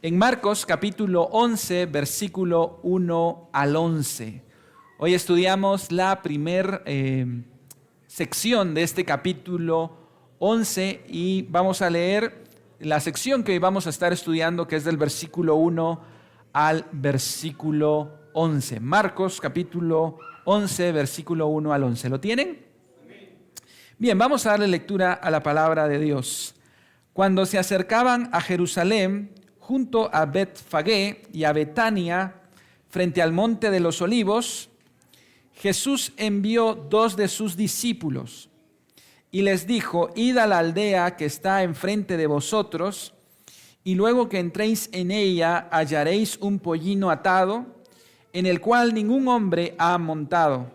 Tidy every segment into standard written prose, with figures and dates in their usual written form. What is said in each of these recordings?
en Marcos capítulo 11, versículo 1 al 11. Hoy estudiamos la primera sección de este capítulo 11 y vamos a leer la sección que hoy vamos a estar estudiando, que es del versículo 1 al versículo 11. Marcos capítulo 11, versículo 1 al 11. ¿Lo tienen? Bien, vamos a darle lectura a la palabra de Dios. Cuando se acercaban a Jerusalén, junto a Betfagé y a Betania, frente al monte de los Olivos, Jesús envió 2 de sus discípulos y les dijo: id a la aldea que está enfrente de vosotros, y luego que entréis en ella hallaréis un pollino atado, en el cual ningún hombre ha montado.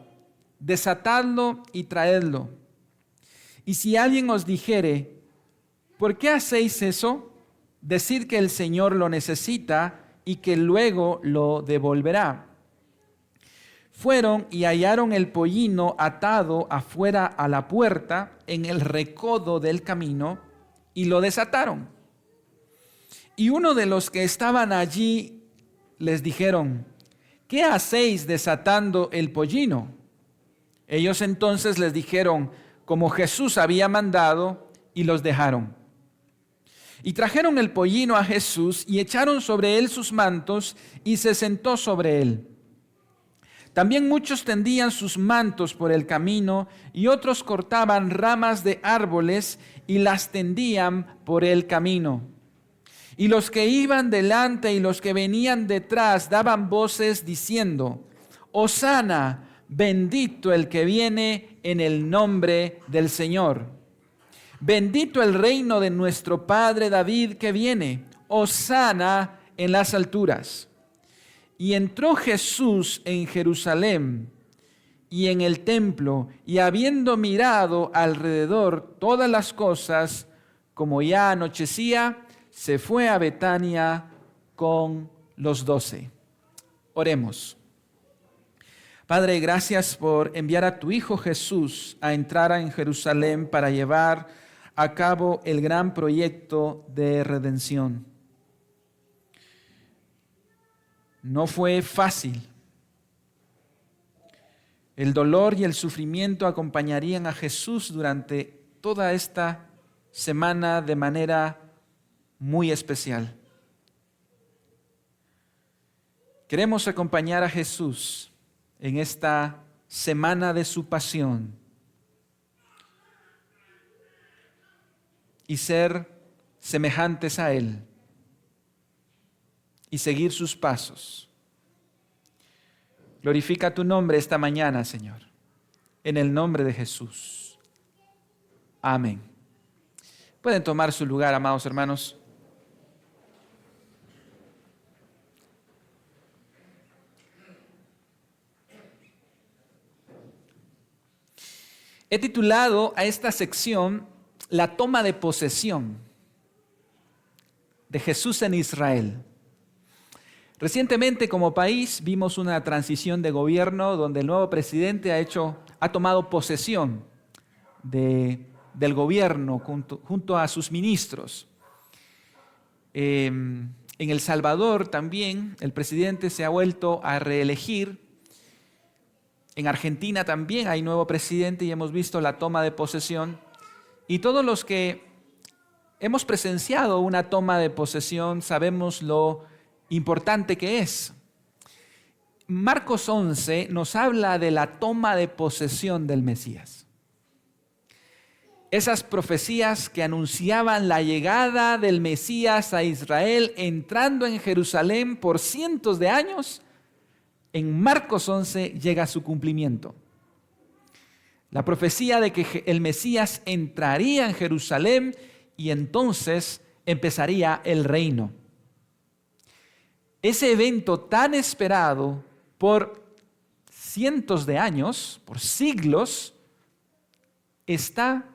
Desatadlo y traedlo. Y si alguien os dijere: ¿por qué hacéis eso?, decid que el Señor lo necesita y que luego lo devolverá. Fueron y hallaron el pollino atado afuera a la puerta, en el recodo del camino, y lo desataron. Y uno de los que estaban allí les dijeron: ¿qué hacéis desatando el pollino? Ellos entonces les dijeron como Jesús había mandado, y los dejaron. Y trajeron el pollino a Jesús y echaron sobre él sus mantos, y se sentó sobre él. También muchos tendían sus mantos por el camino, y otros cortaban ramas de árboles y las tendían por el camino. Y los que iban delante y los que venían detrás daban voces diciendo: Hosana, bendito el que viene en el nombre del Señor. Bendito el reino de nuestro padre David que viene. Hosana en las alturas. Y entró Jesús en Jerusalén y en el templo, y habiendo mirado alrededor todas las cosas, como ya anochecía, se fue a Betania con los 12. Oremos. Padre, gracias por enviar a tu Hijo Jesús a entrar en Jerusalén para llevar a cabo el gran proyecto de redención. No fue fácil. El dolor y el sufrimiento acompañarían a Jesús durante toda esta semana de manera muy especial. Queremos acompañar a Jesús en esta semana de su pasión y ser semejantes a Él y seguir sus pasos. Glorifica tu nombre esta mañana, Señor, en el nombre de Jesús. Amén. Pueden tomar su lugar, amados hermanos. He titulado a esta sección la toma de posesión de Jesús en Israel. Recientemente, como país, vimos una transición de gobierno donde el nuevo presidente ha tomado posesión del gobierno junto a sus ministros. En El Salvador también el presidente se ha vuelto a reelegir. En Argentina también hay nuevo presidente y hemos visto la toma de posesión. Y todos los que hemos presenciado una toma de posesión sabemos lo importante que es. Marcos 11 nos habla de la toma de posesión del Mesías. Esas profecías que anunciaban la llegada del Mesías a Israel entrando en Jerusalén por cientos de años, en Marcos 11 llega a su cumplimiento. La profecía de que el Mesías entraría en Jerusalén y entonces empezaría el reino. Ese evento tan esperado por cientos de años, por siglos, está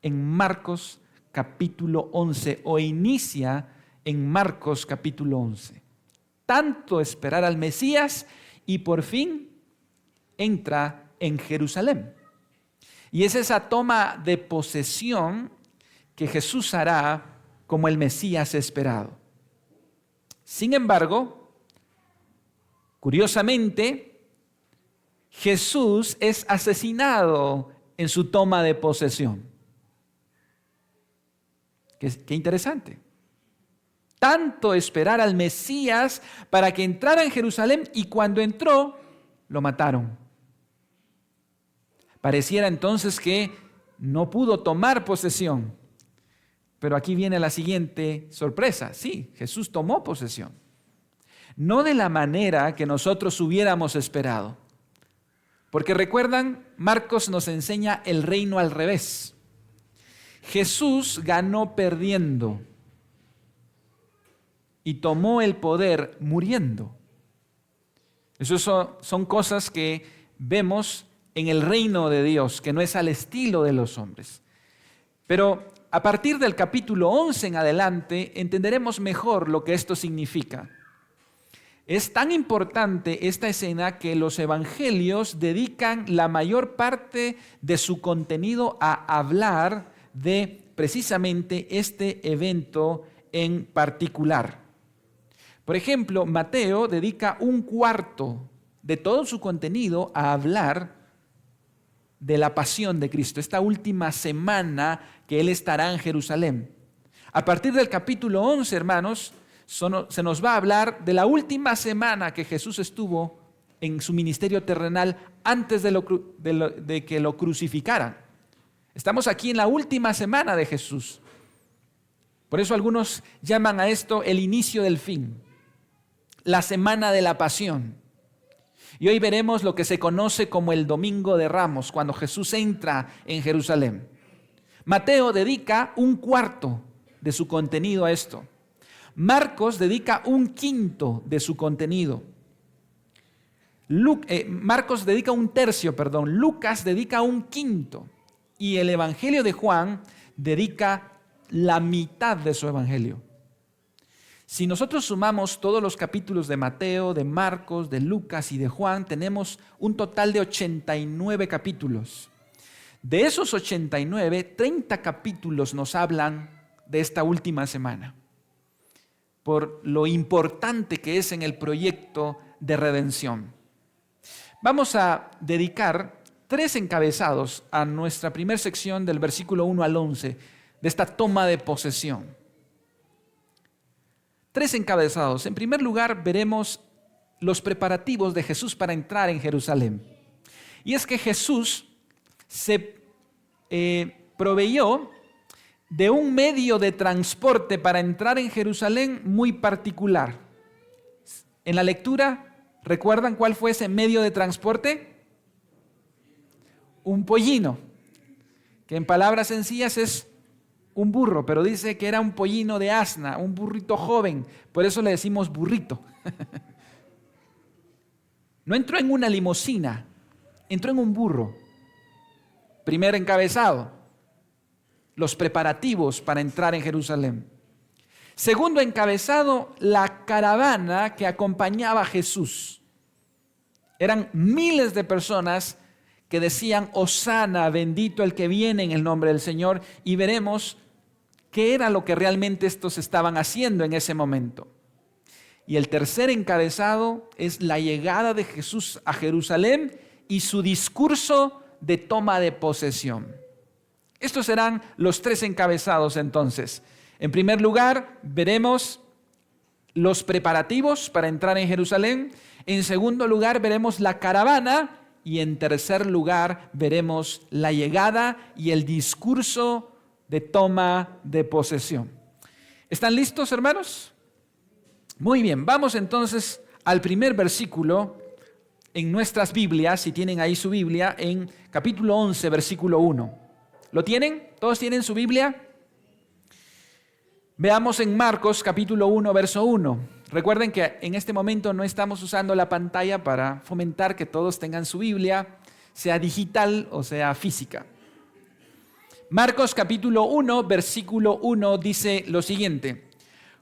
en Marcos capítulo 11 o inicia en Marcos capítulo 11. Tanto esperar al Mesías y por fin entra en Jerusalén. Y es esa toma de posesión que Jesús hará como el Mesías esperado. Sin embargo, curiosamente, Jesús es asesinado en su toma de posesión. Qué interesante. Tanto esperar al Mesías para que entrara en Jerusalén, y cuando entró, lo mataron. Pareciera entonces que no pudo tomar posesión. Pero aquí viene la siguiente sorpresa. Sí, Jesús tomó posesión. No de la manera que nosotros hubiéramos esperado. Porque recuerdan, Marcos nos enseña el reino al revés. Jesús ganó perdiendo y tomó el poder muriendo. Esas son cosas que vemos en el reino de Dios, que no es al estilo de los hombres. Pero a partir del capítulo 11 en adelante entenderemos mejor lo que esto significa. Es tan importante esta escena que los evangelios dedican la mayor parte de su contenido a hablar de precisamente este evento en particular. Por ejemplo, Mateo dedica un cuarto de todo su contenido a hablar de la pasión de Cristo, esta última semana que Él estará en Jerusalén. A partir del capítulo 11, hermanos, se nos va a hablar de la última semana que Jesús estuvo en su ministerio terrenal antes de que lo crucificaran. Estamos aquí en la última semana de Jesús. Por eso algunos llaman a esto el inicio del fin, la semana de la pasión. Y hoy veremos lo que se conoce como el Domingo de Ramos, cuando Jesús entra en Jerusalén. Mateo dedica un cuarto de su contenido a esto. Marcos dedica un quinto de su contenido. Marcos dedica un tercio, Lucas dedica un quinto. Y el Evangelio de Juan dedica la mitad de su Evangelio. Si nosotros sumamos todos los capítulos de Mateo, de Marcos, de Lucas y de Juan, tenemos un total de 89 capítulos. De esos 89, 30 capítulos nos hablan de esta última semana, por lo importante que es en el proyecto de redención. Vamos a dedicar 3 encabezados a nuestra primera sección del versículo 1 al 11, de esta toma de posesión. 3 encabezados. En primer lugar, veremos los preparativos de Jesús para entrar en Jerusalén. Y es que Jesús se proveyó de un medio de transporte para entrar en Jerusalén muy particular. En la lectura, ¿recuerdan cuál fue ese medio de transporte? Un pollino, que en palabras sencillas es un burro, pero dice que era un pollino de asna, un burrito joven, por eso le decimos burrito. No entró en una limusina, entró en un burro. Primer encabezado, los preparativos para entrar en Jerusalén. Segundo encabezado, la caravana que acompañaba a Jesús. Eran miles de personas que decían, Hosana, bendito el que viene en el nombre del Señor, y veremos qué era lo que realmente estos estaban haciendo en ese momento. Y el tercer encabezado es la llegada de Jesús a Jerusalén y su discurso de toma de posesión. Estos serán los 3 encabezados entonces. En primer lugar, veremos los preparativos para entrar en Jerusalén. En segundo lugar, veremos la caravana. Y en tercer lugar, veremos la llegada y el discurso de toma de posesión. ¿Están listos, hermanos? Muy bien, vamos entonces al primer versículo en nuestras Biblias, si tienen ahí su Biblia, en capítulo 11, versículo 1. ¿Lo tienen? ¿Todos tienen su Biblia? Veamos en Marcos, capítulo 1, verso 1. Recuerden que en este momento no estamos usando la pantalla para fomentar que todos tengan su Biblia, sea digital o sea física. Marcos capítulo 1, versículo 1 dice lo siguiente.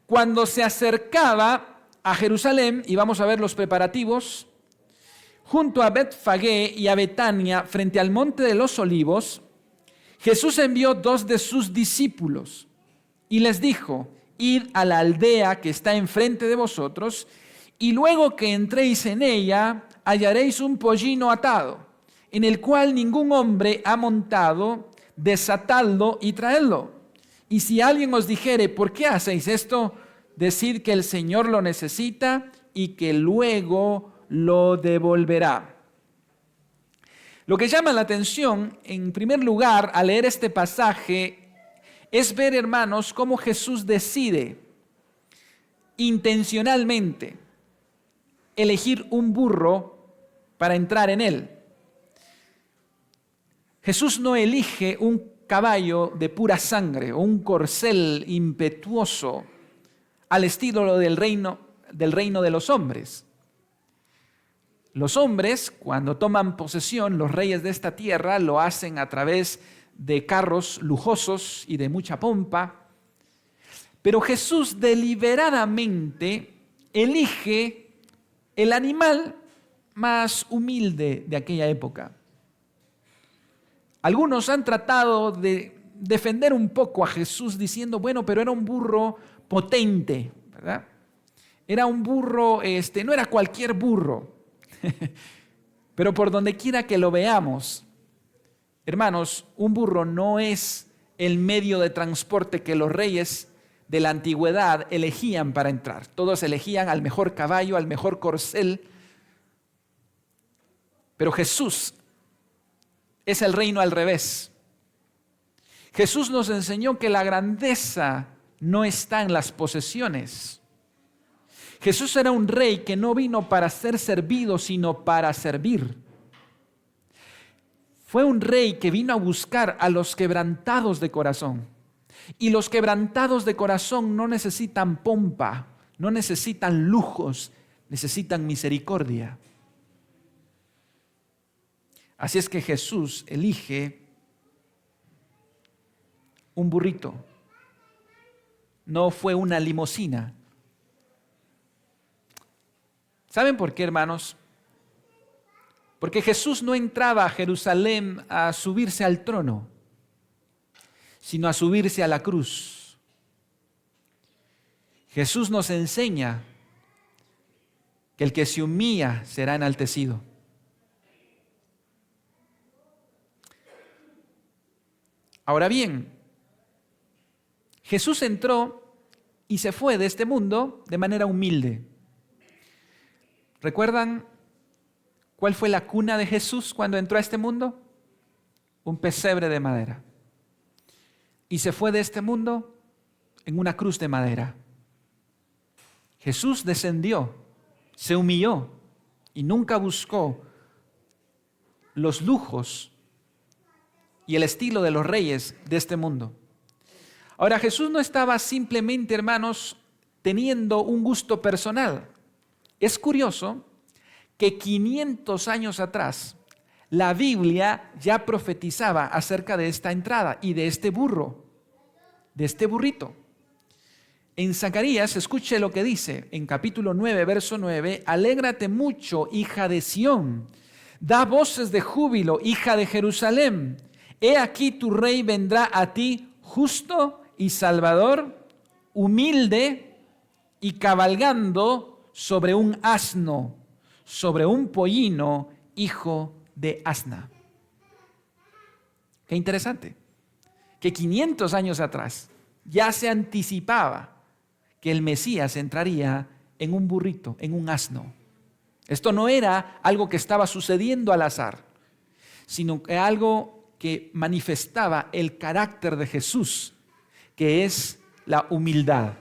Cuando se acercaba a Jerusalén, y vamos a ver los preparativos, junto a Betfagé y a Betania, frente al monte de los Olivos, Jesús envió 2 de sus discípulos y les dijo, id a la aldea que está enfrente de vosotros, y luego que entréis en ella, hallaréis un pollino atado, en el cual ningún hombre ha montado, desatadlo y traedlo. Y si alguien os dijere, ¿por qué hacéis esto?, decid que el Señor lo necesita y que luego lo devolverá. Lo que llama la atención, en primer lugar, al leer este pasaje, es ver, hermanos, cómo Jesús decide intencionalmente elegir un burro para entrar en él. Jesús no elige un caballo de pura sangre o un corcel impetuoso al estilo del reino de los hombres. Los hombres, cuando toman posesión, los reyes de esta tierra, lo hacen a través de carros lujosos y de mucha pompa. Pero Jesús deliberadamente elige el animal más humilde de aquella época. Algunos han tratado de defender un poco a Jesús diciendo, bueno, pero era un burro potente, ¿verdad? Era un burro, no era cualquier burro. Pero por donde quiera que lo veamos, hermanos, un burro no es el medio de transporte que los reyes de la antigüedad elegían para entrar. Todos elegían al mejor caballo, al mejor corcel. Pero Jesús es el reino al revés. Jesús nos enseñó que la grandeza no está en las posesiones. Jesús era un rey que no vino para ser servido, sino para servir. Fue un rey que vino a buscar a los quebrantados de corazón. Y los quebrantados de corazón no necesitan pompa, no necesitan lujos, necesitan misericordia. Así es que Jesús elige un burrito. No fue una limusina. ¿Saben por qué, hermanos? Porque Jesús no entraba a Jerusalén a subirse al trono, sino a subirse a la cruz. Jesús nos enseña que el que se humilla será enaltecido. Ahora bien, Jesús entró y se fue de este mundo de manera humilde. ¿Recuerdan cuál fue la cuna de Jesús cuando entró a este mundo? Un pesebre de madera. Y se fue de este mundo en una cruz de madera. Jesús descendió, se humilló y nunca buscó los lujos y el estilo de los reyes de este mundo. Ahora, Jesús no estaba simplemente, hermanos, teniendo un gusto personal. Es curioso que 500 años atrás la Biblia ya profetizaba acerca de esta entrada y de este burro, de este burrito. En Zacarías, escuche lo que dice en capítulo 9, verso 9, alégrate mucho, hija de Sión, da voces de júbilo, hija de Jerusalén. He aquí tu rey vendrá a ti justo y salvador, humilde y cabalgando sobre un asno, sobre un pollino, hijo de asna. Qué interesante, que 500 años atrás ya se anticipaba que el Mesías entraría en un burrito, en un asno. Esto no era algo que estaba sucediendo al azar, sino que algo que manifestaba el carácter de Jesús, que es la humildad.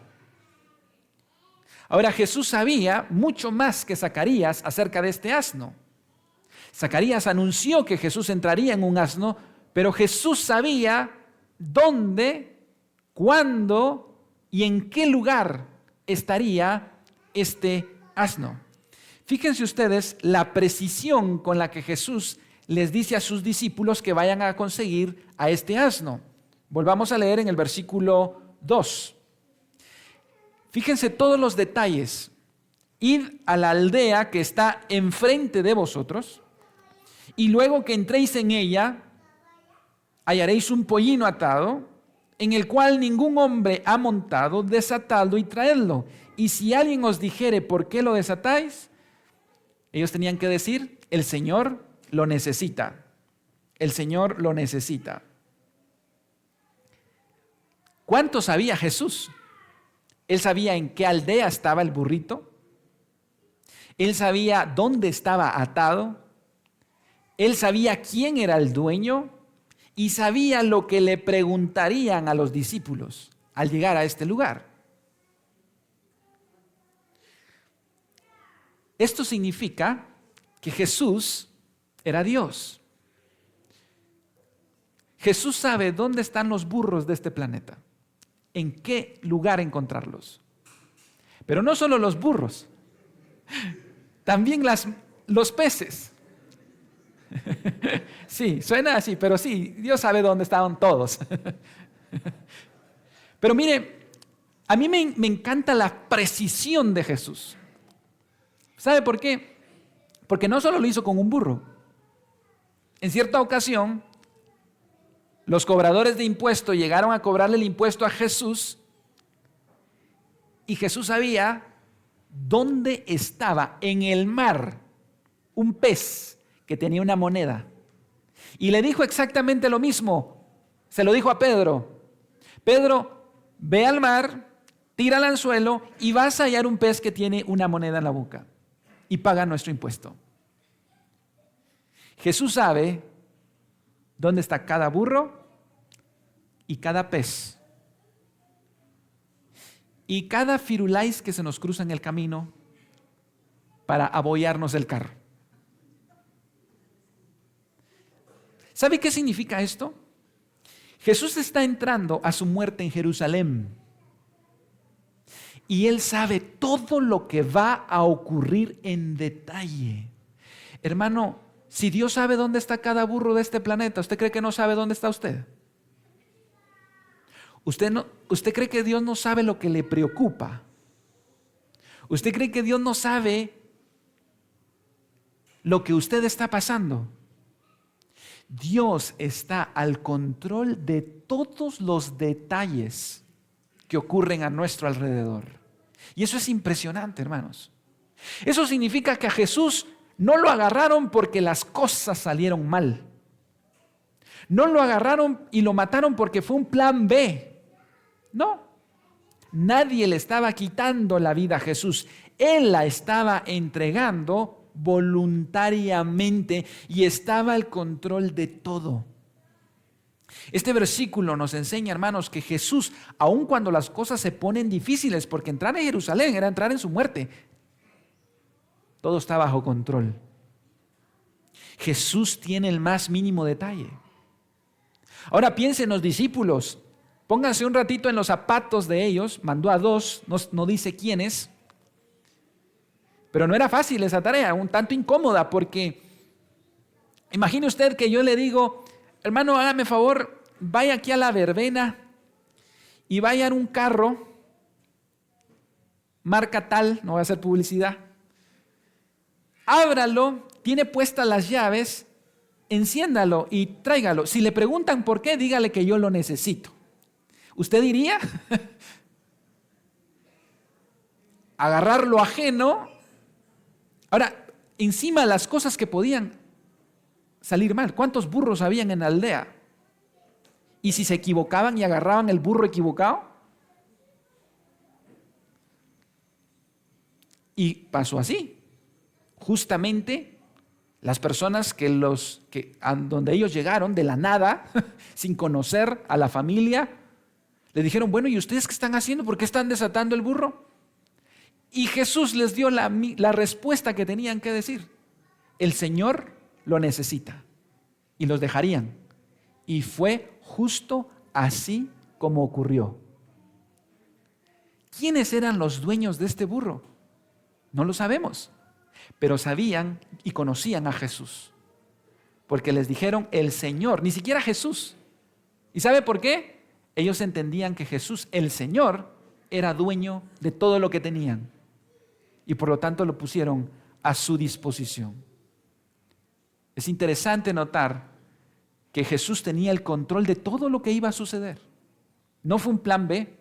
Ahora, Jesús sabía mucho más que Zacarías acerca de este asno. Zacarías anunció que Jesús entraría en un asno, pero Jesús sabía dónde, cuándo y en qué lugar estaría este asno. Fíjense ustedes la precisión con la que Jesús les dice a sus discípulos que vayan a conseguir a este asno. Volvamos a leer en el versículo 2. Fíjense todos los detalles. Id a la aldea que está enfrente de vosotros, y luego que entréis en ella, hallaréis un pollino atado, en el cual ningún hombre ha montado, desatadlo y traedlo. Y si alguien os dijere, ¿por qué lo desatáis? Ellos tenían que decir, el Señor lo necesita. El Señor lo necesita. ¿Cuánto sabía Jesús? Él sabía en qué aldea estaba el burrito. Él sabía dónde estaba atado. Él sabía quién era el dueño y sabía lo que le preguntarían a los discípulos al llegar a este lugar. Esto significa que Jesús era Dios. Jesús sabe dónde están los burros de este planeta, en qué lugar encontrarlos. Pero no solo los burros, también los peces. Sí, suena así, pero sí, Dios sabe dónde estaban todos. Pero mire, a mí me encanta la precisión de Jesús. ¿Sabe por qué? Porque no solo lo hizo con un burro. En cierta ocasión, los cobradores de impuestos llegaron a cobrarle el impuesto a Jesús y Jesús sabía dónde estaba en el mar un pez que tenía una moneda. Y le dijo exactamente lo mismo. Se lo dijo a Pedro. Pedro, ve al mar, tira al anzuelo y vas a hallar un pez que tiene una moneda en la boca y paga nuestro impuesto. Jesús sabe dónde está cada burro y cada pez. Y cada firulais que se nos cruza en el camino para abollarnos el carro. ¿Sabe qué significa esto? Jesús está entrando a su muerte en Jerusalén. Y Él sabe todo lo que va a ocurrir en detalle. Hermano, si Dios sabe dónde está cada burro de este planeta, ¿usted cree que no sabe dónde está usted? ¿Usted cree que Dios no sabe lo que le preocupa? ¿Usted cree que Dios no sabe lo que usted está pasando? Dios está al control de todos los detalles que ocurren a nuestro alrededor. Y eso es impresionante, hermanos. Eso significa que a Jesús no lo agarraron porque las cosas salieron mal. No lo agarraron y lo mataron porque fue un plan B. No, nadie le estaba quitando la vida a Jesús. Él la estaba entregando voluntariamente y estaba al control de todo. Este versículo nos enseña, hermanos, que Jesús, aun cuando las cosas se ponen difíciles, porque entrar en Jerusalén era entrar en su muerte, todo está bajo control. Jesús tiene el más mínimo detalle. Ahora piensen en los discípulos. Pónganse un ratito en los zapatos de ellos. Mandó a 2, no dice quiénes. Pero no era fácil esa tarea, un tanto incómoda, porque imagine usted que yo le digo, hermano, hágame favor, vaya aquí a la verbena y vaya en un carro, marca tal, no voy a hacer publicidad, ábralo, tiene puestas las llaves, enciéndalo y tráigalo. Si le preguntan por qué, dígale que yo lo necesito. ¿Usted diría? Agarrar lo ajeno. Ahora, encima de las cosas que podían salir mal, ¿cuántos burros habían en la aldea? ¿Y si se equivocaban y agarraban el burro equivocado? Y pasó así. Justamente las personas donde ellos llegaron de la nada, sin conocer a la familia, le dijeron, bueno, ¿y ustedes qué están haciendo? ¿Por qué están desatando el burro? Y Jesús les dio la respuesta que tenían que decir. El Señor lo necesita. Y los dejarían. Y fue justo así como ocurrió. ¿Quiénes eran los dueños de este burro? No lo sabemos. Pero sabían y conocían a Jesús. Porque les dijeron el Señor, ni siquiera Jesús. ¿Y sabe por qué? Ellos entendían que Jesús, el Señor, era dueño de todo lo que tenían. Y por lo tanto lo pusieron a su disposición. Es interesante notar que Jesús tenía el control de todo lo que iba a suceder. No fue un plan B.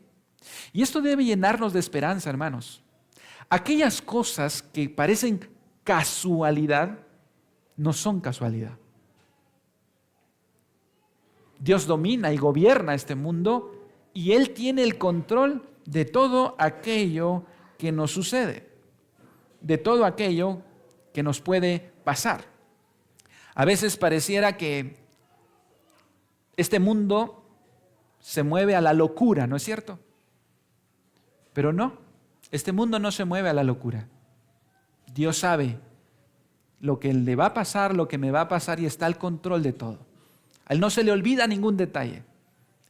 Y esto debe llenarnos de esperanza, hermanos. Aquellas cosas que parecen casualidad, no son casualidad. Dios domina y gobierna este mundo y Él tiene el control de todo aquello que nos sucede, de todo aquello que nos puede pasar. A veces pareciera que este mundo se mueve a la locura, ¿no es cierto? Pero no, este mundo no se mueve a la locura. Dios sabe lo que le va a pasar, lo que me va a pasar y está al control de todo. A Él no se le olvida ningún detalle.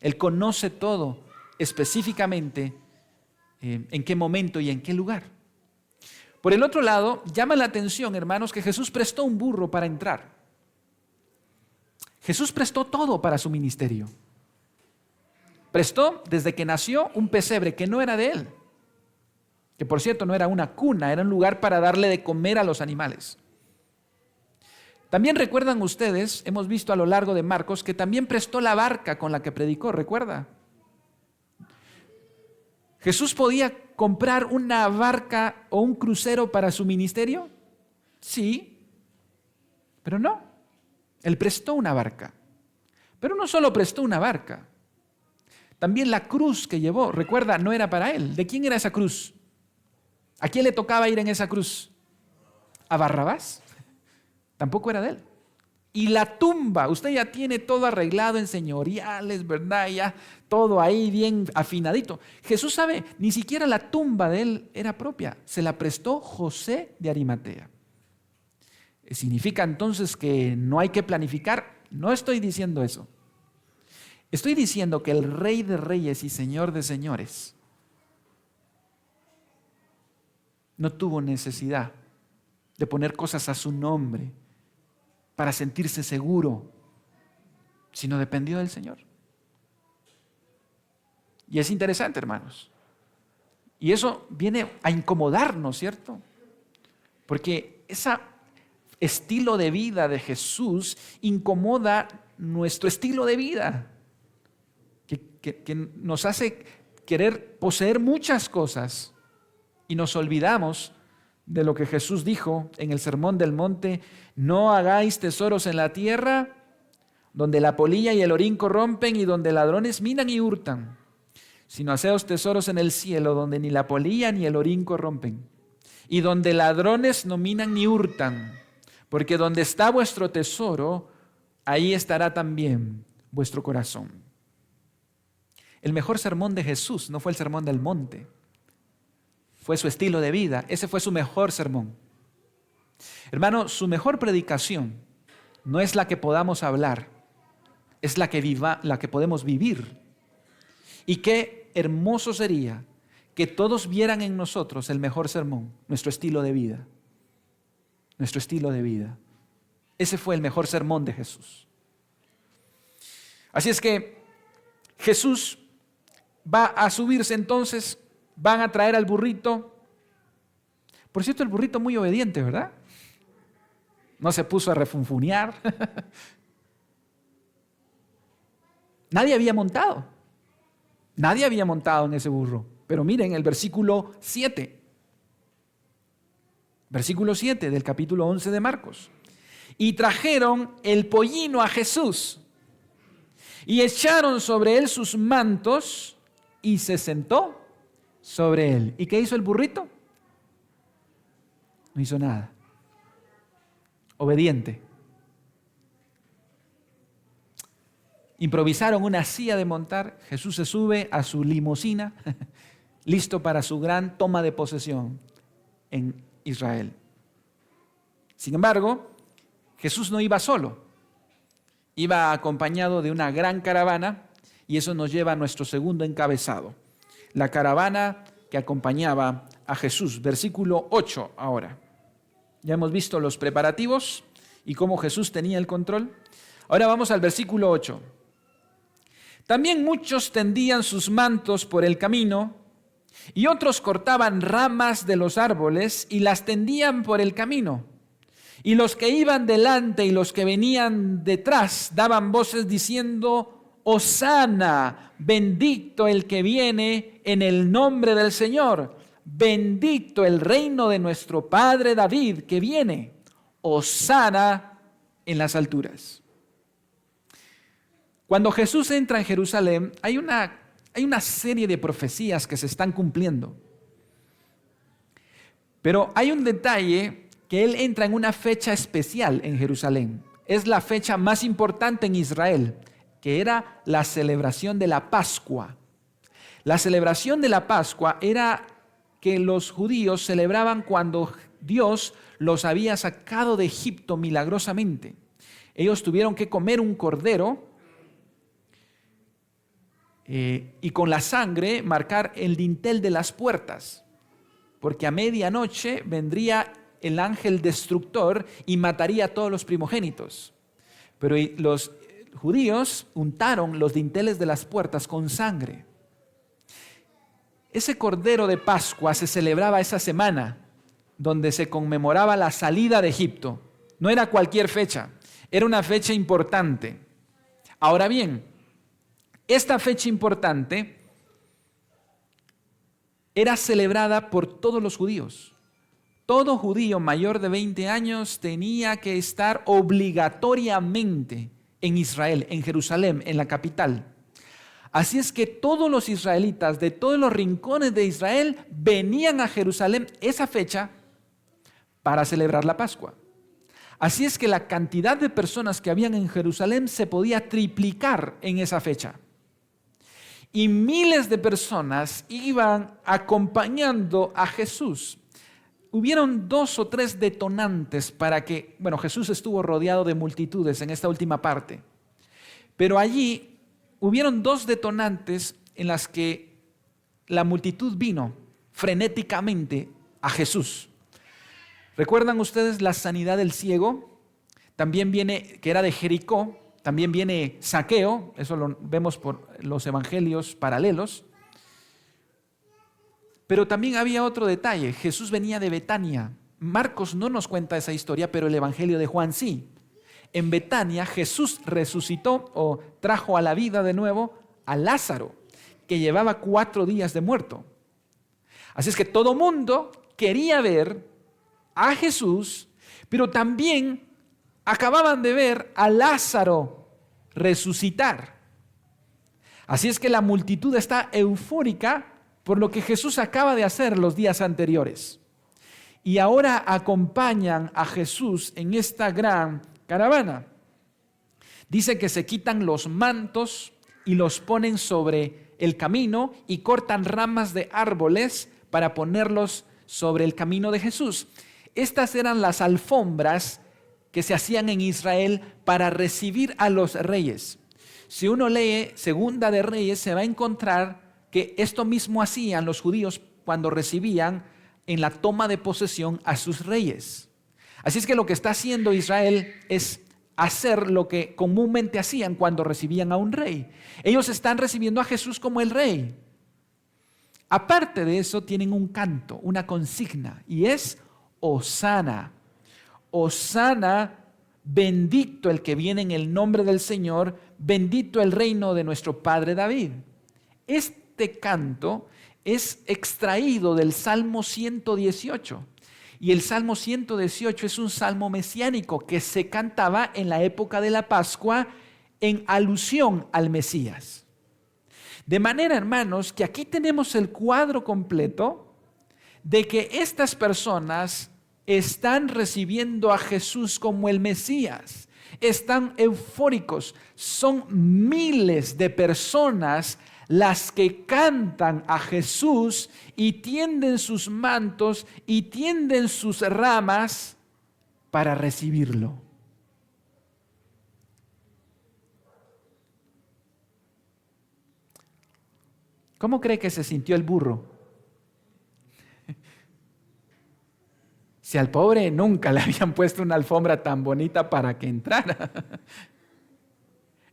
Él conoce todo específicamente en qué momento y en qué lugar. Por el otro lado, llama la atención, hermanos, que Jesús prestó un burro para entrar. Jesús prestó todo para su ministerio. Prestó desde que nació un pesebre que no era de Él, que por cierto no era una cuna, era un lugar para darle de comer a los animales. También recuerdan ustedes, hemos visto a lo largo de Marcos, que también prestó la barca con la que predicó, ¿recuerda? ¿Jesús podía comprar una barca o un crucero para su ministerio? Sí, pero no. Él prestó una barca. Pero no solo prestó una barca, también la cruz que llevó, recuerda, no era para Él. ¿De quién era esa cruz? ¿A quién le tocaba ir en esa cruz? ¿A Barrabás? Tampoco era de Él. Y la tumba, usted ya tiene todo arreglado en señoriales, ¿verdad? Ya todo ahí bien afinadito. Jesús sabe, ni siquiera la tumba de Él era propia. Se la prestó José de Arimatea. ¿Significa entonces que no hay que planificar? No estoy diciendo eso. Estoy diciendo que el Rey de Reyes y Señor de Señores no tuvo necesidad de poner cosas a su nombre para sentirse seguro, sino dependió del Señor. Y es interesante, hermanos. Y eso viene a incomodarnos, ¿cierto? Porque ese estilo de vida de Jesús incomoda nuestro estilo de vida, que nos hace querer poseer muchas cosas y nos olvidamos de lo que Jesús dijo en el Sermón del Monte: no hagáis tesoros en la tierra, donde la polilla y el orín corrompen y donde ladrones minan y hurtan, sino haceos tesoros en el cielo, donde ni la polilla ni el orín corrompen, y donde ladrones no minan ni hurtan, porque donde está vuestro tesoro, ahí estará también vuestro corazón. El mejor sermón de Jesús no fue el Sermón del Monte, fue su estilo de vida. Ese fue su mejor sermón. Hermano, su mejor predicación no es la que podamos hablar, es la que podemos vivir. Y qué hermoso sería que todos vieran en nosotros el mejor sermón, nuestro estilo de vida. Nuestro estilo de vida. Ese fue el mejor sermón de Jesús. Así es que Jesús va a subirse entonces, van a traer al burrito. Por cierto, el burrito muy obediente, ¿verdad? No se puso a refunfunear. Nadie había montado. Nadie había montado en ese burro. Pero miren el versículo 7. Versículo 7 del capítulo 11 de Marcos. Y trajeron el pollino a Jesús y echaron sobre él sus mantos y se sentó sobre él. ¿Y qué hizo el burrito? No hizo nada. Obediente. Improvisaron una silla de montar. Jesús se sube a su limusina, listo para su gran toma de posesión en Israel. Sin embargo, Jesús no iba solo. Iba acompañado de una gran caravana, y eso nos lleva a nuestro segundo encabezado. La caravana que acompañaba a Jesús. Versículo 8 ahora. Ya hemos visto los preparativos y cómo Jesús tenía el control. Ahora vamos al versículo 8. También muchos tendían sus mantos por el camino y otros cortaban ramas de los árboles y las tendían por el camino. Y los que iban delante y los que venían detrás daban voces diciendo: Hosana, bendito el que viene en el nombre del Señor. Bendito el reino de nuestro padre David que viene. Hosana en las alturas. Cuando Jesús entra en Jerusalén, hay una serie de profecías que se están cumpliendo. Pero hay un detalle, que Él entra en una fecha especial en Jerusalén. Es la fecha más importante en Israel, que era la celebración de la Pascua. La celebración de la Pascua era que los judíos celebraban cuando Dios los había sacado de Egipto milagrosamente. Ellos tuvieron que comer un cordero y con la sangre marcar el dintel de las puertas, porque a medianoche vendría el ángel destructor y mataría a todos los primogénitos. Pero los judíos untaron los dinteles de las puertas con sangre. Ese cordero de Pascua se celebraba esa semana, donde se conmemoraba la salida de Egipto. No era cualquier fecha, era una fecha importante. Ahora bien, esta fecha importante era celebrada por todos los judíos. Todo judío mayor de 20 años tenía que estar obligatoriamente en Israel, en Jerusalén, en la capital. Así es que todos los israelitas de todos los rincones de Israel venían a Jerusalén esa fecha para celebrar la Pascua. Así es que la cantidad de personas que habían en Jerusalén se podía triplicar en esa fecha. Y miles de personas iban acompañando a Jesús. Hubieron 2 o 3 detonantes para que, Jesús estuvo rodeado de multitudes en esta última parte. Pero allí hubieron 2 detonantes en las que la multitud vino frenéticamente a Jesús. ¿Recuerdan ustedes la sanidad del ciego? También viene, que era de Jericó, también viene Zaqueo, eso lo vemos por los evangelios paralelos. Pero también había otro detalle, Jesús venía de Betania. Marcos no nos cuenta esa historia, pero el evangelio de Juan sí. En Betania Jesús resucitó o trajo a la vida de nuevo a Lázaro, que llevaba 4 días de muerto. Así es que todo mundo quería ver a Jesús, pero también acababan de ver a Lázaro resucitar. Así es que la multitud está eufórica por lo que Jesús acaba de hacer los días anteriores. Y ahora acompañan a Jesús en esta gran caravana. Dice que se quitan los mantos y los ponen sobre el camino y cortan ramas de árboles para ponerlos sobre el camino de Jesús. Estas eran las alfombras que se hacían en Israel para recibir a los reyes. Si uno lee Segunda de Reyes, se va a encontrar que esto mismo hacían los judíos cuando recibían en la toma de posesión a sus reyes. Así es que lo que está haciendo Israel es hacer lo que comúnmente hacían cuando recibían a un rey. Ellos están recibiendo a Jesús como el rey. Aparte de eso, tienen un canto, una consigna, y es Hosana. Hosana, bendito el que viene en el nombre del Señor, bendito el reino de nuestro padre David. Este canto es extraído del Salmo 118. Y el Salmo 118 es un salmo mesiánico que se cantaba en la época de la Pascua en alusión al Mesías. De manera, hermanos, que aquí tenemos el cuadro completo de que estas personas están recibiendo a Jesús como el Mesías. Están eufóricos. Son miles de personas las que cantan a Jesús y tienden sus mantos y tienden sus ramas para recibirlo. ¿Cómo cree que se sintió el burro? Si al pobre nunca le habían puesto una alfombra tan bonita para que entrara.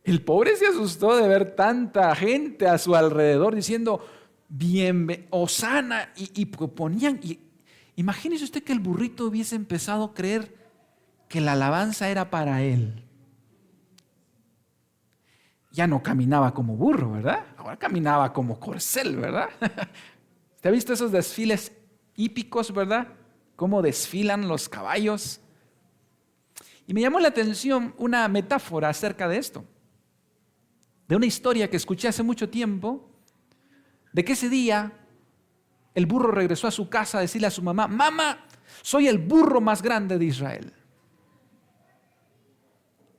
El pobre se asustó de ver tanta gente a su alrededor diciendo, bien, Hosana, y ponían, imagínese usted que el burrito hubiese empezado a creer que la alabanza era para él. ya no caminaba como burro, ¿verdad? Ahora caminaba como corcel, ¿verdad? ¿Usted ha visto esos desfiles hípicos, verdad? Cómo desfilan los caballos. Y me llamó la atención una metáfora acerca de esto, de una historia que escuché hace mucho tiempo, de que ese día el burro regresó a su casa a decirle a su mamá: mamá, soy el burro más grande de Israel.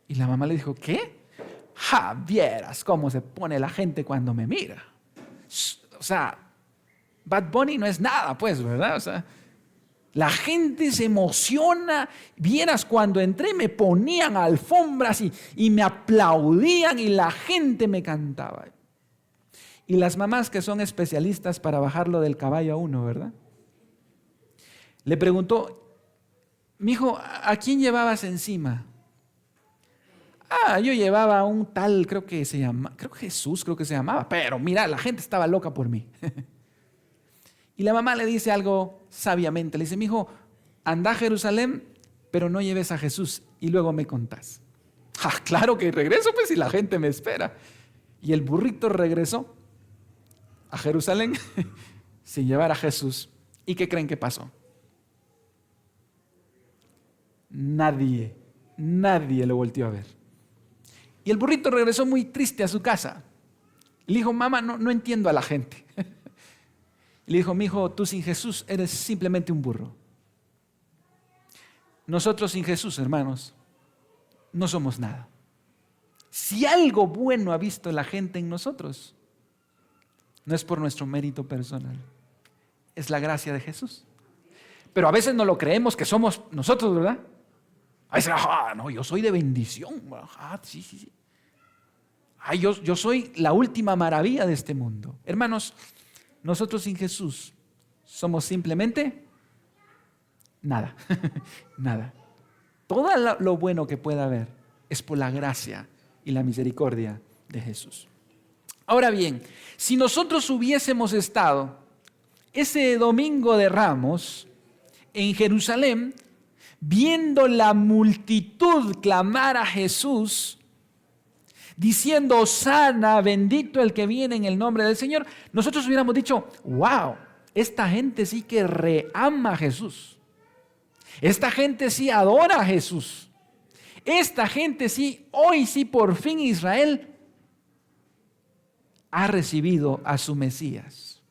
Y la mamá le dijo: ¿qué? Ja, vieras cómo se pone la gente cuando me mira. O sea, Bad Bunny no es nada, pues, ¿verdad? O sea, la gente se emociona. Vieras, cuando entré me ponían alfombras y me aplaudían y la gente me cantaba. Y las mamás, que son especialistas para bajarlo del caballo a uno, ¿verdad? Le preguntó: mijo, ¿a quién llevabas encima? Yo llevaba a un tal, creo que Jesús, creo que se llamaba, pero mira, la gente estaba loca por mí. Y la mamá le dice algo sabiamente, le dice: mijo, anda a Jerusalén, pero no lleves a Jesús y luego me contás. Claro que regreso, pues, y la gente me espera. Y el burrito regresó a Jerusalén sin llevar a Jesús. ¿Y qué creen que pasó? Nadie lo volteó a ver. Y el burrito regresó muy triste a su casa. Le dijo: mamá, no entiendo a la gente. Y le dijo: mijo, tú sin Jesús eres simplemente un burro. Nosotros sin Jesús, hermanos, no somos nada. Si algo bueno ha visto la gente en nosotros, no es por nuestro mérito personal, es la gracia de Jesús. Pero a veces no lo creemos que somos nosotros, ¿verdad? A veces, no, yo soy de bendición. Sí. Yo soy la última maravilla de este mundo. Hermanos, nosotros sin Jesús somos simplemente nada. Nada. Todo lo bueno que pueda haber es por la gracia y la misericordia de Jesús. Ahora bien, si nosotros hubiésemos estado ese domingo de Ramos en Jerusalén, viendo la multitud clamar a Jesús, diciendo: Hosana, bendito el que viene en el nombre del Señor, nosotros hubiéramos dicho: wow, esta gente sí que reama a Jesús. Esta gente sí adora a Jesús. Esta gente sí, hoy sí por fin Israel ha recibido a su Mesías.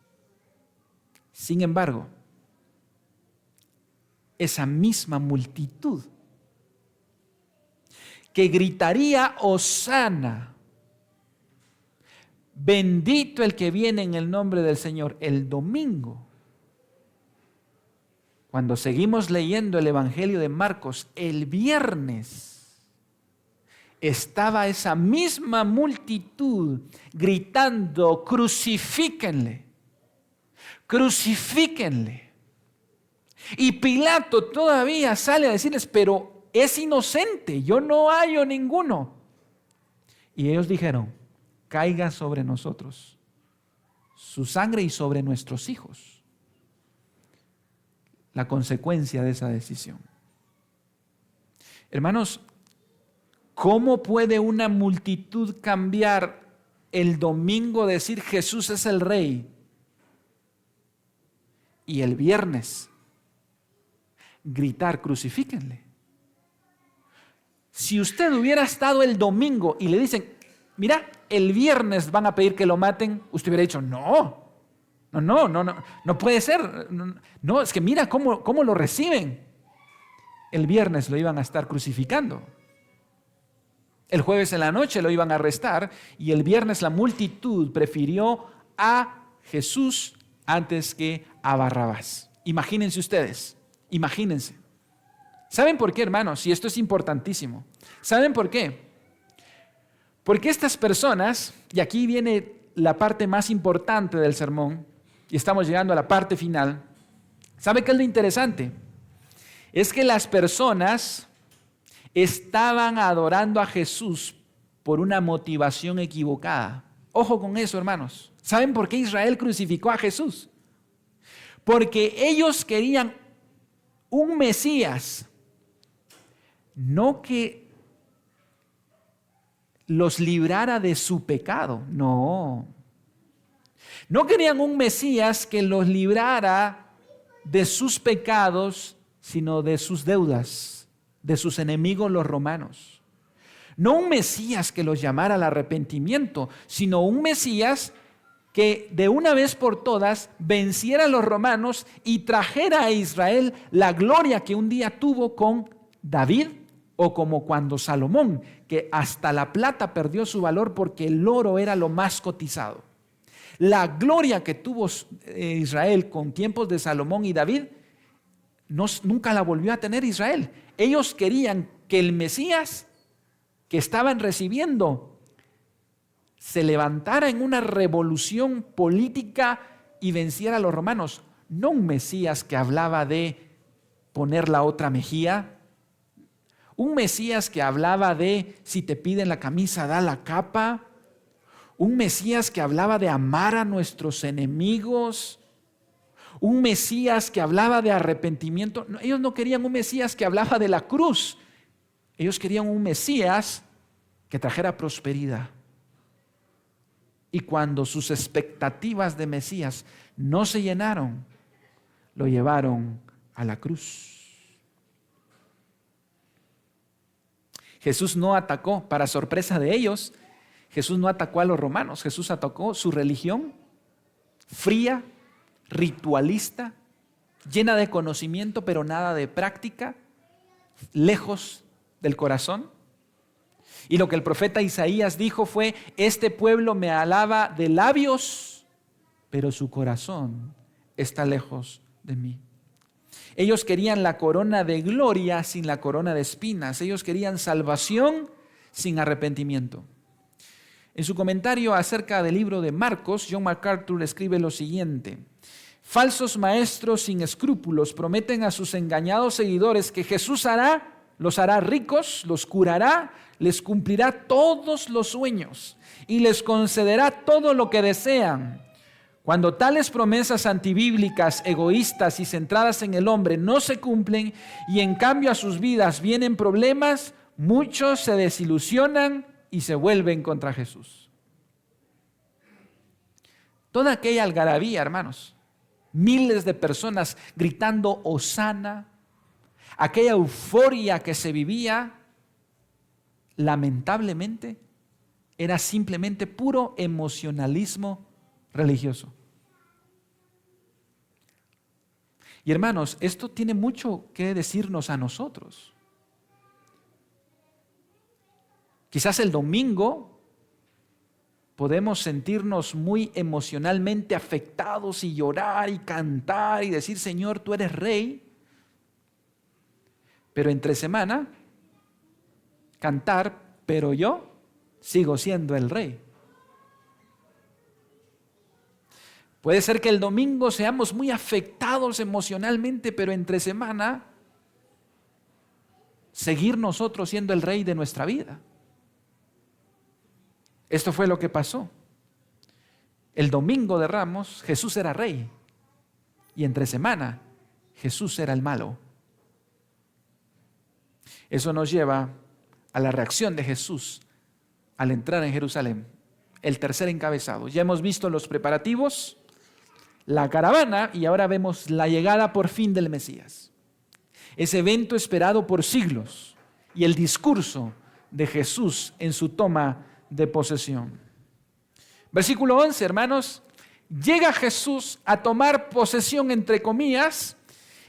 Sin embargo, esa misma multitud que gritaría: Hosana, bendito el que viene en el nombre del Señor, el domingo, cuando seguimos leyendo el Evangelio de Marcos, el viernes, estaba esa misma multitud gritando: crucifíquenle, crucifíquenle. Y Pilato todavía sale a decirles: pero es inocente, yo no hallo ninguno. Y ellos dijeron: caiga sobre nosotros su sangre y sobre nuestros hijos la consecuencia de esa decisión. Hermanos, ¿cómo puede una multitud cambiar el domingo, decir Jesús es el Rey, y el viernes gritar crucifíquenle? Si usted hubiera estado el domingo y le dicen: mira, el viernes van a pedir que lo maten, usted hubiera dicho: no puede ser. No, es que mira cómo lo reciben. El viernes lo iban a estar crucificando. El jueves en la noche lo iban a arrestar y el viernes la multitud prefirió a Jesús antes que a Barrabás. Imagínense ustedes, imagínense. ¿Saben por qué, hermanos? Y esto es importantísimo. ¿Saben por qué? Porque estas personas, y aquí viene la parte más importante del sermón, y estamos llegando a la parte final. ¿Sabe qué es lo interesante? Es que las personas estaban adorando a Jesús por una motivación equivocada. Ojo con eso, hermanos. ¿Saben por qué Israel crucificó a Jesús? Porque ellos querían un Mesías, no que los librara de su pecado. No. No querían un Mesías que los librara de sus pecados, sino de sus deudas, de sus enemigos los romanos. No un Mesías que los llamara al arrepentimiento, sino un Mesías que de una vez por todas venciera a los romanos y trajera a Israel la gloria que un día tuvo con David, o como cuando Salomón, que hasta la plata perdió su valor porque el oro era lo más cotizado. La gloria que tuvo Israel con tiempos de Salomón y David, nunca la volvió a tener Israel. Ellos querían que el Mesías que estaban recibiendo se levantara en una revolución política y venciera a los romanos. No un Mesías que hablaba de poner la otra mejilla. Un Mesías que hablaba de si te piden la camisa, da la capa. Un Mesías que hablaba de amar a nuestros enemigos. Un Mesías que hablaba de arrepentimiento. Ellos no querían un Mesías que hablaba de la cruz. Ellos querían un Mesías que trajera prosperidad. Y cuando sus expectativas de Mesías no se llenaron, lo llevaron a la cruz. Jesús no atacó, para sorpresa de ellos, Jesús no atacó a los romanos. Jesús atacó su religión fría, ritualista, llena de conocimiento, pero nada de práctica, lejos del corazón. Y lo que el profeta Isaías dijo fue: este pueblo me alaba de labios, pero su corazón está lejos de mí. Ellos querían la corona de gloria sin la corona de espinas. Ellos querían salvación sin arrepentimiento. En su comentario acerca del libro de Marcos, John MacArthur escribe lo siguiente: falsos maestros sin escrúpulos prometen a sus engañados seguidores que Jesús los hará ricos, los curará, les cumplirá todos los sueños y les concederá todo lo que desean. Cuando tales promesas antibíblicas, egoístas y centradas en el hombre no se cumplen y en cambio a sus vidas vienen problemas, muchos se desilusionan y se vuelven contra Jesús. Toda aquella algarabía, hermanos, miles de personas gritando hosana, aquella euforia que se vivía, lamentablemente, era simplemente puro emocionalismo religioso. Y hermanos, esto tiene mucho que decirnos a nosotros. Quizás el domingo podemos sentirnos muy emocionalmente afectados y llorar y cantar y decir: Señor, tú eres rey. Pero entre semana, cantar: pero yo sigo siendo el rey. Puede ser que el domingo seamos muy afectados emocionalmente, pero entre semana seguir nosotros siendo el rey de nuestra vida. Esto fue lo que pasó. El domingo de Ramos, Jesús era rey, y entre semana, Jesús era el malo. Eso nos lleva a la reacción de Jesús al entrar en Jerusalén. El tercer encabezado. Ya hemos visto los preparativos, la caravana, y ahora vemos la llegada por fin del Mesías. Ese evento esperado por siglos y el discurso de Jesús en su toma de posesión. Versículo 11, hermanos. Llega Jesús a tomar posesión, entre comillas,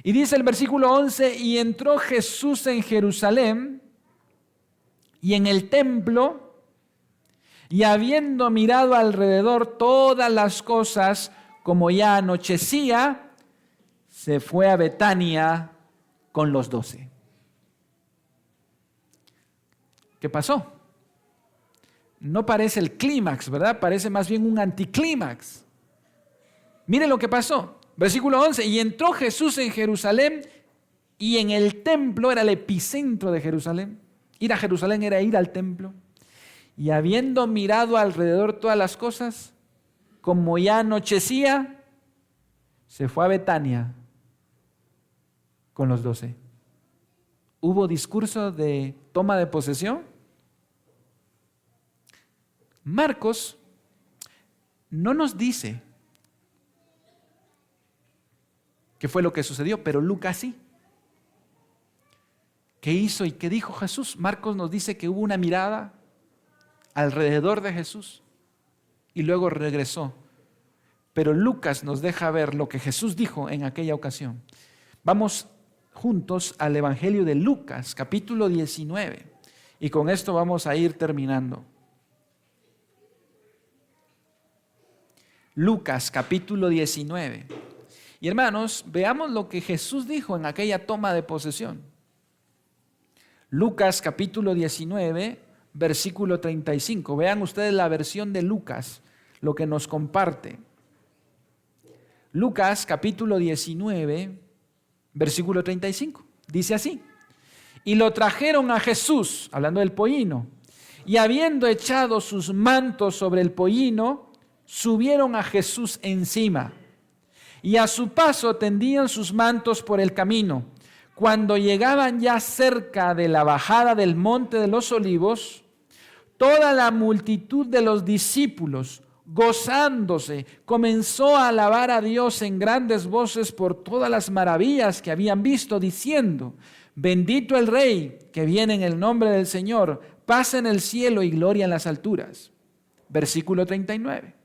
y dice el versículo 11: y entró Jesús en Jerusalén y en el templo, y habiendo mirado alrededor todas las cosas, como ya anochecía, se fue a Betania con los 12. ¿Qué pasó? No parece el clímax, ¿verdad? Parece más bien un anticlímax. Miren lo que pasó. Versículo 11: y entró Jesús en Jerusalén, y en el templo, era el epicentro de Jerusalén. Ir a Jerusalén era ir al templo. Y habiendo mirado alrededor todas las cosas, como ya anochecía, se fue a Betania con los 12. ¿Hubo discurso de toma de posesión? Marcos no nos dice qué fue lo que sucedió, pero Lucas sí. ¿Qué hizo y qué dijo Jesús? Marcos nos dice que hubo una mirada alrededor de Jesús y luego regresó. Pero Lucas nos deja ver lo que Jesús dijo en aquella ocasión. Vamos juntos al Evangelio de Lucas, capítulo 19. Y con esto vamos a ir terminando. Lucas, capítulo 19. Y hermanos, veamos lo que Jesús dijo en aquella toma de posesión. Lucas, capítulo 19, versículo 35. Vean ustedes la versión de Lucas, lo que nos comparte. Lucas capítulo 19, versículo 35. Dice así: y lo trajeron a Jesús, hablando del pollino, y habiendo echado sus mantos sobre el pollino, subieron a Jesús encima. Y a su paso tendían sus mantos por el camino. Cuando llegaban ya cerca de la bajada del monte de los olivos, toda la multitud de los discípulos, gozándose, comenzó a alabar a Dios en grandes voces por todas las maravillas que habían visto, diciendo: bendito el Rey que viene en el nombre del Señor, paz en el cielo y gloria en las alturas. Versículo 39.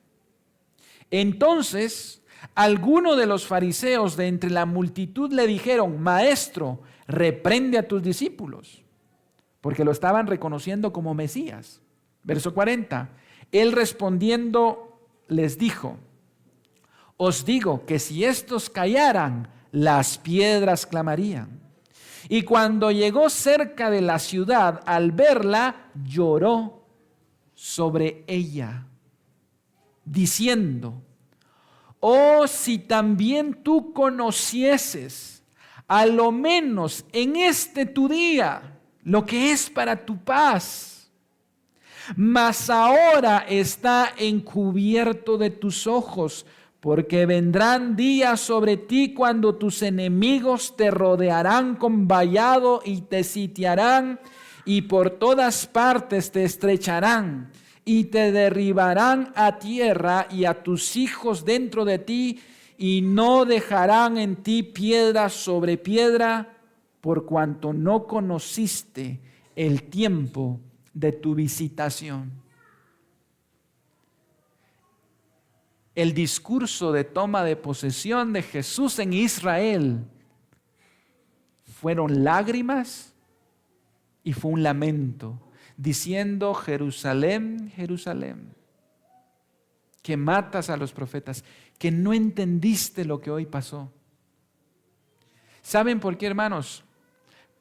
Entonces, algunos de los fariseos de entre la multitud le dijeron: Maestro, reprende a tus discípulos, porque lo estaban reconociendo como Mesías. Verso 40. Él respondiendo les dijo: os digo que si estos callaran, las piedras clamarían. Y cuando llegó cerca de la ciudad, al verla, lloró sobre ella, diciendo: oh, si también tú conocieses, a lo menos en este tu día, lo que es para tu paz. Mas ahora está encubierto de tus ojos, porque vendrán días sobre ti cuando tus enemigos te rodearán con vallado y te sitiarán, y por todas partes te estrecharán y te derribarán a tierra y a tus hijos dentro de ti, y no dejarán en ti piedra sobre piedra, por cuanto no conociste el tiempo de tu visitación. El discurso de toma de posesión de Jesús en Israel fueron lágrimas y fue un lamento, diciendo: Jerusalén, Jerusalén, que matas a los profetas, que no entendiste lo que hoy pasó. ¿Saben por qué, hermanos?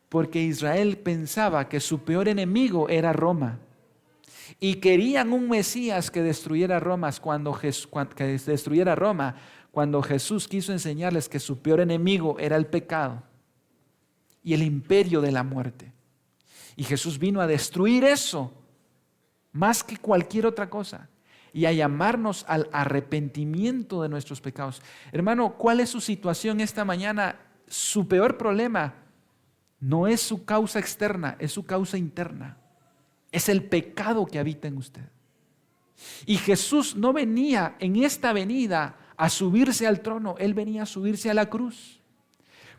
Porque Israel pensaba que su peor enemigo era Roma. Y querían un Mesías que destruyera Roma cuando Jesús quiso enseñarles que su peor enemigo era el pecado y el imperio de la muerte. Y Jesús vino a destruir eso más que cualquier otra cosa y a llamarnos al arrepentimiento de nuestros pecados. Hermano, ¿cuál es su situación esta mañana? Su peor problema no es su causa externa, es su causa interna. Es el pecado que habita en usted. Y Jesús no venía en esta venida a subirse al trono, Él venía a subirse a la cruz.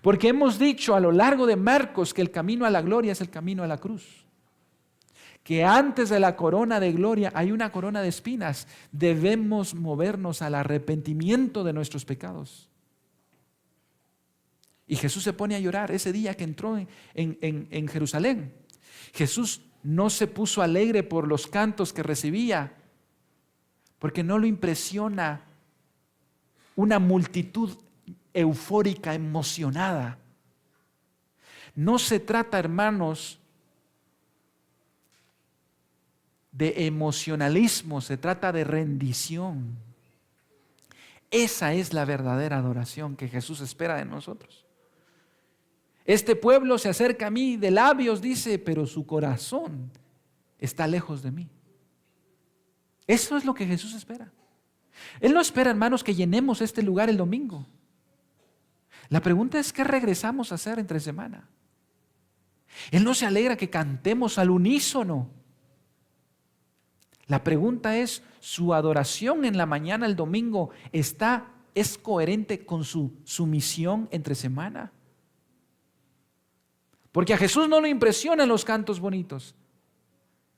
Porque hemos dicho a lo largo de Marcos que el camino a la gloria es el camino a la cruz. Que antes de la corona de gloria hay una corona de espinas. Debemos movernos al arrepentimiento de nuestros pecados. Y Jesús se pone a llorar ese día que entró en Jerusalén. Jesús no se puso alegre por los cantos que recibía, porque no lo impresiona una multitud eufórica, emocionada. No se trata, hermanos, de emocionalismo, se trata de rendición. Esa es la verdadera adoración que Jesús espera de nosotros. Este pueblo se acerca a mí de labios, dice, pero su corazón está lejos de mí. Eso es lo que Jesús espera. Él no espera, hermanos, que llenemos este lugar el domingo. La pregunta es: ¿qué regresamos a hacer entre semana? Él no se alegra que cantemos al unísono. La pregunta es, ¿su adoración en la mañana, el domingo, es coherente con su misión entre semana? Porque a Jesús no le impresionan los cantos bonitos.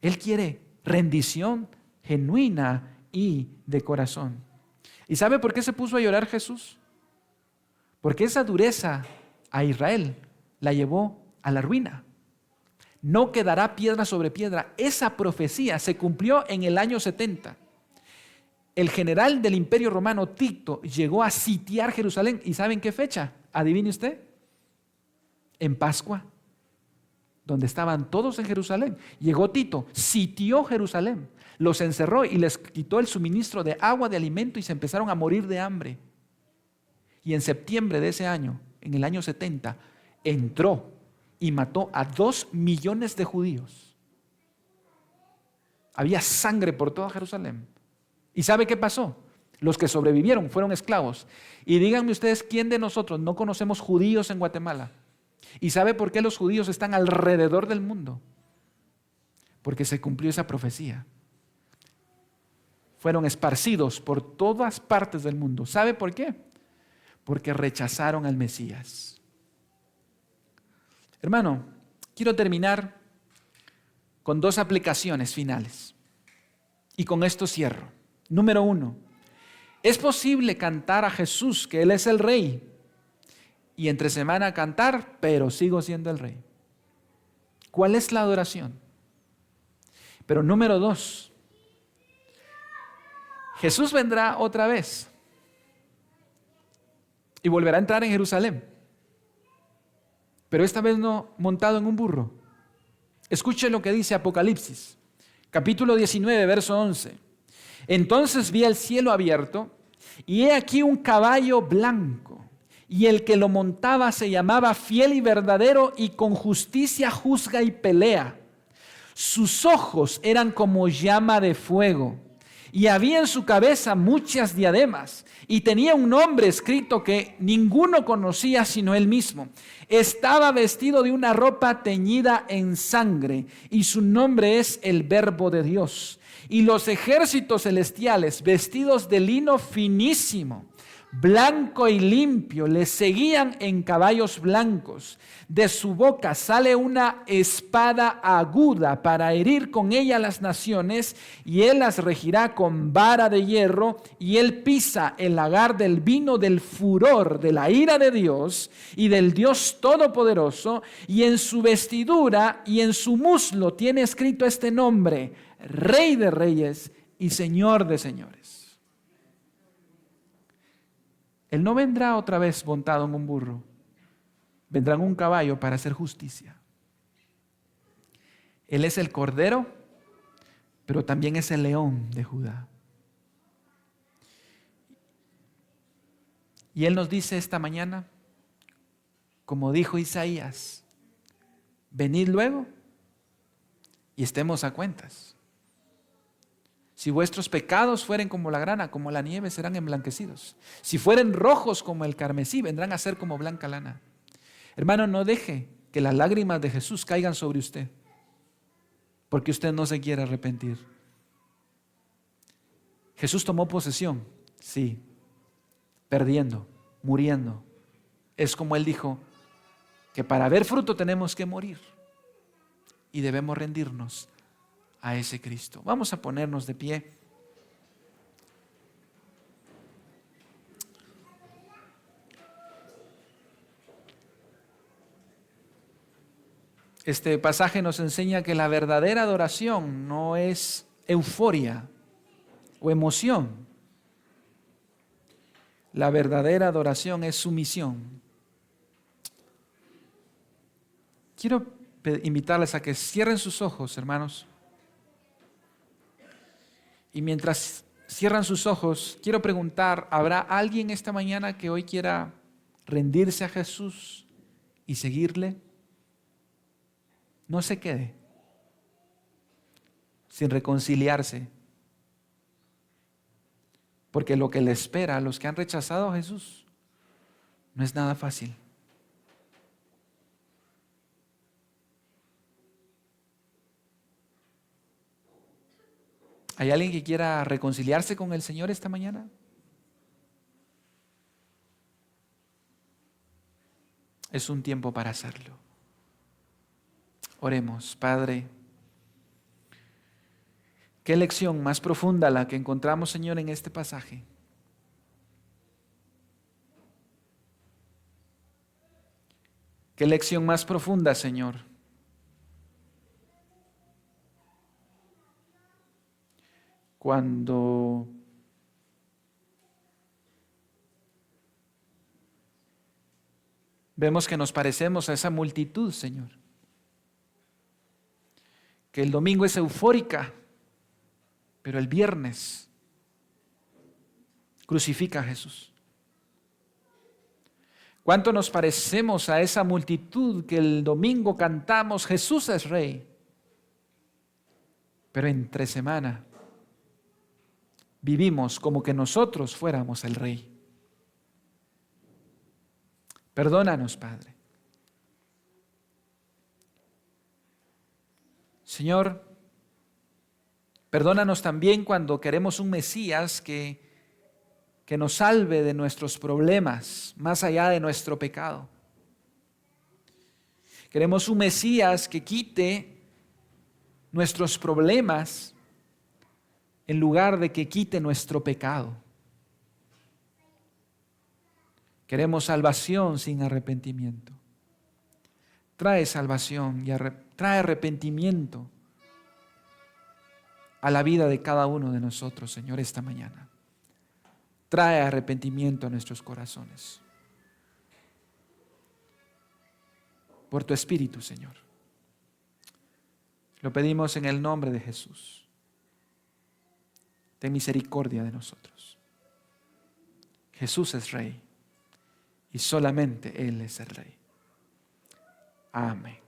Él quiere rendición genuina y de corazón. ¿Y sabe por qué se puso a llorar Jesús? Porque esa dureza a Israel la llevó a la ruina. No quedará piedra sobre piedra. Esa profecía se cumplió en el año 70. El general del Imperio Romano, Tito, llegó a sitiar Jerusalén. ¿Y saben qué fecha? Adivine usted. En Pascua, donde estaban todos en Jerusalén. Llegó Tito, sitió Jerusalén, los encerró y les quitó el suministro de agua, de alimento, y se empezaron a morir de hambre. Y en septiembre de ese año, en el año 70, entró y mató a 2 millones de judíos. Había sangre por toda Jerusalén. ¿Y sabe qué pasó? Los que sobrevivieron fueron esclavos. Y díganme ustedes, ¿quién de nosotros no conocemos judíos en Guatemala? ¿Y sabe por qué los judíos están alrededor del mundo? Porque se cumplió esa profecía. Fueron esparcidos por todas partes del mundo. ¿Sabe por qué? Porque rechazaron al Mesías. Hermano, quiero terminar con 2 aplicaciones finales. Y con esto cierro. Número 1, es posible cantar a Jesús, que Él es el Rey, y entre semana cantar, pero sigo siendo el Rey. ¿Cuál es la adoración? Pero número 2, Jesús vendrá otra vez y volverá a entrar en Jerusalén, pero esta vez no montado en un burro. Escuche lo que dice Apocalipsis, capítulo 19, verso 11. Entonces vi el cielo abierto, y he aquí un caballo blanco, y el que lo montaba se llamaba Fiel y Verdadero, y con justicia juzga y pelea. Sus ojos eran como llama de fuego, y había en su cabeza muchas diademas, y tenía un nombre escrito que ninguno conocía sino él mismo. Estaba vestido de una ropa teñida en sangre, y su nombre es el Verbo de Dios. Y los ejércitos celestiales, vestidos de lino finísimo, blanco y limpio, le seguían en caballos blancos. De su boca sale una espada aguda para herir con ella las naciones, y él las regirá con vara de hierro, y él pisa el lagar del vino del furor de la ira de Dios y del Dios Todopoderoso, y en su vestidura y en su muslo tiene escrito este nombre: Rey de Reyes y Señor de Señores. Él no vendrá otra vez montado en un burro, vendrá en un caballo para hacer justicia. Él es el Cordero, pero también es el León de Judá. Y Él nos dice esta mañana, como dijo Isaías: venid luego y estemos a cuentas. Si vuestros pecados fueren como la grana, como la nieve, serán emblanquecidos. Si fueren rojos como el carmesí, vendrán a ser como blanca lana. Hermano, no deje que las lágrimas de Jesús caigan sobre usted, porque usted no se quiere arrepentir. Jesús tomó posesión, sí, perdiendo, muriendo. Es como Él dijo, que para ver fruto tenemos que morir y debemos rendirnos a ese Cristo. Vamos a ponernos de pie. Este pasaje nos enseña que la verdadera adoración no es euforia o emoción. La verdadera adoración es sumisión. Quiero invitarles a que cierren sus ojos, hermanos. Y mientras cierran sus ojos, quiero preguntar, ¿habrá alguien esta mañana que hoy quiera rendirse a Jesús y seguirle? No se quede sin reconciliarse, porque lo que le espera a los que han rechazado a Jesús no es nada fácil. ¿Hay alguien que quiera reconciliarse con el Señor esta mañana? Es un tiempo para hacerlo. Oremos, Padre. Qué lección más profunda la que encontramos, Señor, en este pasaje. Qué lección más profunda, Señor. Cuando vemos que nos parecemos a esa multitud, Señor. Que el domingo es eufórica, pero el viernes crucifica a Jesús. ¿Cuánto nos parecemos a esa multitud que el domingo cantamos Jesús es Rey? Pero entre semana vivimos como que nosotros fuéramos el Rey. Perdónanos, Padre. Señor, perdónanos también cuando queremos un Mesías que nos salve de nuestros problemas, más allá de nuestro pecado. Queremos un Mesías que quite nuestros problemas en lugar de que quite nuestro pecado. Queremos salvación sin arrepentimiento. Trae salvación y trae arrepentimiento a la vida de cada uno de nosotros, Señor, esta mañana. Trae arrepentimiento a nuestros corazones. Por tu Espíritu, Señor. Lo pedimos en el nombre de Jesús. Ten misericordia de nosotros. Jesús es Rey y solamente Él es el Rey. Amén.